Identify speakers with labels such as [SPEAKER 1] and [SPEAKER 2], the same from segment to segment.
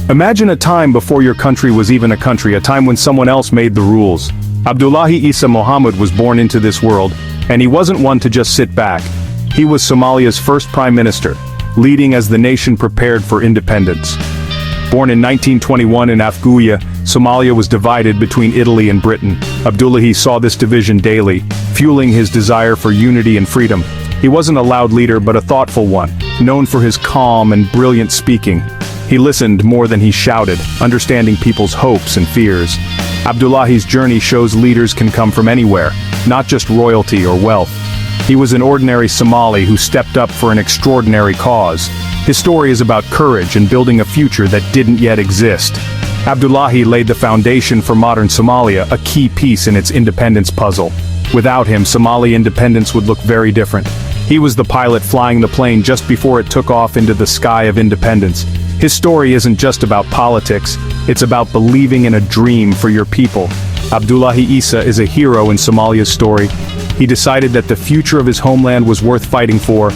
[SPEAKER 1] Imagine a time before your country was even a country, a time when someone else made the rules. Abdullahi Issa Mohamud was born into this world, and he wasn't one to just sit back. He was Somalia's first prime minister, leading as the nation prepared for independence. Born in 1921 in Afguya, Somalia was divided between Italy and Britain. Abdullahi saw this division daily, fueling his desire for unity and freedom. He wasn't a loud leader but a thoughtful one, known for his calm and brilliant speaking. He listened more than he shouted, understanding people's hopes and fears. Abdullahi's journey shows leaders can come from anywhere, not just royalty or wealth. He was an ordinary Somali who stepped up for an extraordinary cause. His story is about courage and building a future that didn't yet exist. Abdullahi laid the foundation for modern Somalia, a key piece in its independence puzzle. Without him, Somali independence would look very different. He was the pilot flying the plane just before it took off into the sky of independence. His story isn't just about politics, it's about believing in a dream for your people. Abdullahi Issa is a hero in Somalia's story. He decided that the future of his homeland was worth fighting for.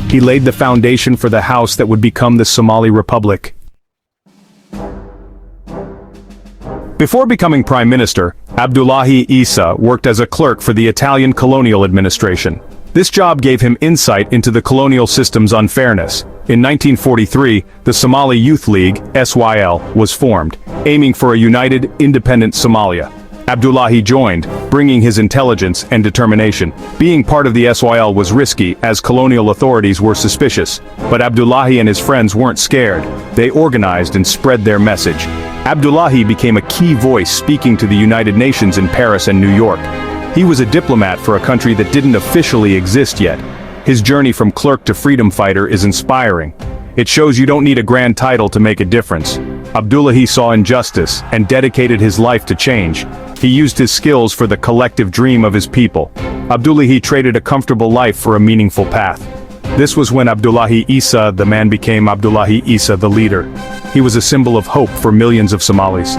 [SPEAKER 1] He laid the foundation for the house that would become the Somali Republic. Before becoming prime minister, Abdullahi Issa worked as a clerk for the Italian colonial administration. This job gave him insight into the colonial system's unfairness. In 1943, the Somali Youth League, SYL, was formed, aiming for a united, independent Somalia. Abdullahi joined, bringing his intelligence and determination. Being part of the SYL was risky, as colonial authorities were suspicious. But Abdullahi and his friends weren't scared. They organized and spread their message. Abdullahi became a key voice speaking to the United Nations in Paris and New York. He was a diplomat for a country that didn't officially exist yet. His journey from clerk to freedom fighter is inspiring. It shows you don't need a grand title to make a difference. Abdullahi saw injustice and dedicated his life to change. He used his skills for the collective dream of his people. Abdullahi traded a comfortable life for a meaningful path. This was when Abdullahi Issa the man became Abdullahi Issa the leader. He was a symbol of hope for millions of Somalis.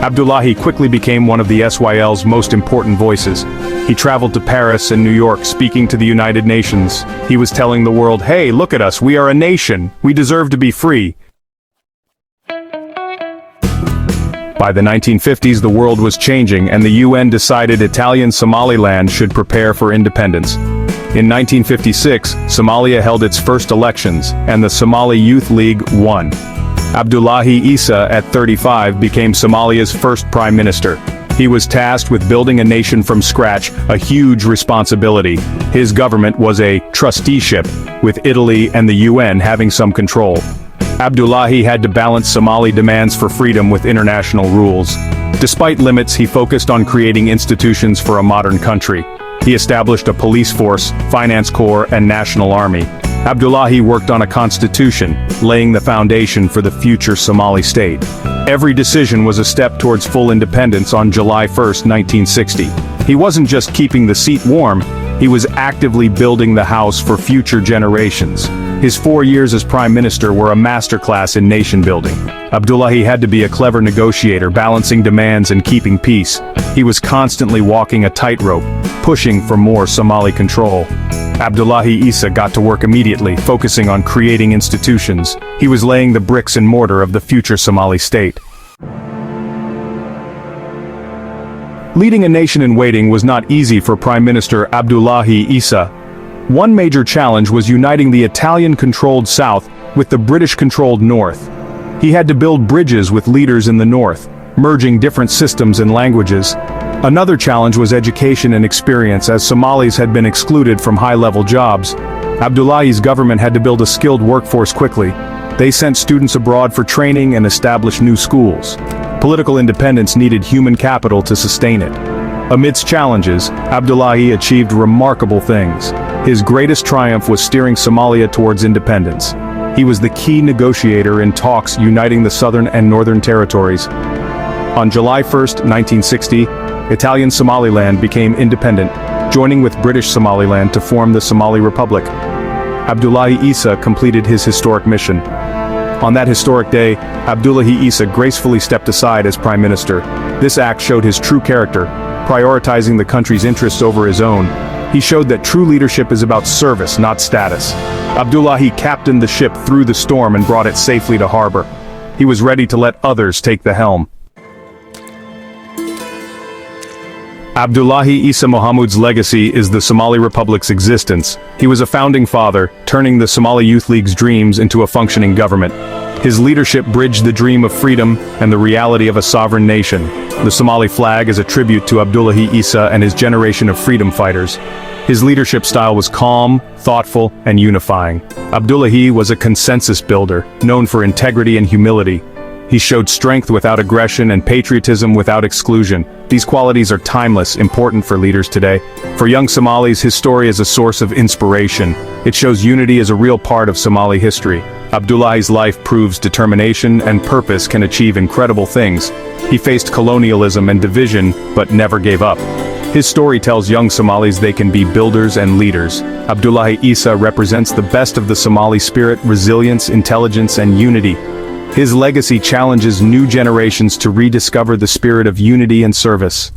[SPEAKER 1] Abdullahi quickly became one of the SYL's most important voices. He traveled to Paris and New York speaking to the United Nations. He was telling the world, "Hey, look at us, we are a nation. We deserve to be free." By the 1950s, the world was changing and the UN decided Italian Somaliland should prepare for independence. In 1956, Somalia held its first elections, and the Somali Youth League won. Abdullahi Issa, at 35, became Somalia's first prime minister. He was tasked with building a nation from scratch, a huge responsibility. His government was a trusteeship, with Italy and the UN having some control. Abdullahi had to balance Somali demands for freedom with international rules. Despite limits, he focused on creating institutions for a modern country. He established a police force, finance corps, and national army. Abdullahi worked on a constitution, laying the foundation for the future Somali state. Every decision was a step towards full independence on July 1, 1960. He wasn't just keeping the seat warm, he was actively building the house for future generations. His 4 years as prime minister were a masterclass in nation building. Abdullahi had to be a clever negotiator, balancing demands and keeping peace. He was constantly walking a tightrope, pushing for more Somali control. Abdullahi Issa got to work immediately, focusing on creating institutions. He was laying the bricks and mortar of the future Somali state. Leading a nation in waiting was not easy for Prime Minister Abdullahi Issa. One major challenge was uniting the Italian-controlled South with the British-controlled North. He had to build bridges with leaders in the North, merging different systems and languages. Another challenge was education and experience, as Somalis had been excluded from high-level jobs. Abdullahi's government had to build a skilled workforce quickly. They sent students abroad for training and established new schools. Political independence needed human capital to sustain it. Amidst challenges, Abdullahi achieved remarkable things. His greatest triumph was steering Somalia towards independence. He was the key negotiator in talks uniting the southern and northern territories. On July 1, 1960, Italian Somaliland became independent, joining with British Somaliland to form the Somali Republic. Abdullahi Issa completed his historic mission. On that historic day, Abdullahi Issa gracefully stepped aside as prime minister. This act showed his true character, prioritizing the country's interests over his own. He showed that true leadership is about service, not status. Abdullahi captained the ship through the storm and brought it safely to harbor. He was ready to let others take the helm. Abdullahi Issa Mohamud's legacy is the Somali Republic's existence. He was a founding father, turning the Somali Youth League's dreams into a functioning government. His leadership bridged the dream of freedom and the reality of a sovereign nation. The Somali flag is a tribute to Abdullahi Issa and his generation of freedom fighters. His leadership style was calm, thoughtful, and unifying. Abdullahi was a consensus builder, known for integrity and humility. He showed strength without aggression and patriotism without exclusion. These qualities are timeless, important for leaders today. For young Somalis, his story is a source of inspiration. It shows unity as a real part of Somali history. Abdullahi's life proves determination and purpose can achieve incredible things. He faced colonialism and division, but never gave up. His story tells young Somalis they can be builders and leaders. Abdullahi Issa represents the best of the Somali spirit, resilience, intelligence, and unity. His legacy challenges new generations to rediscover the spirit of unity and service.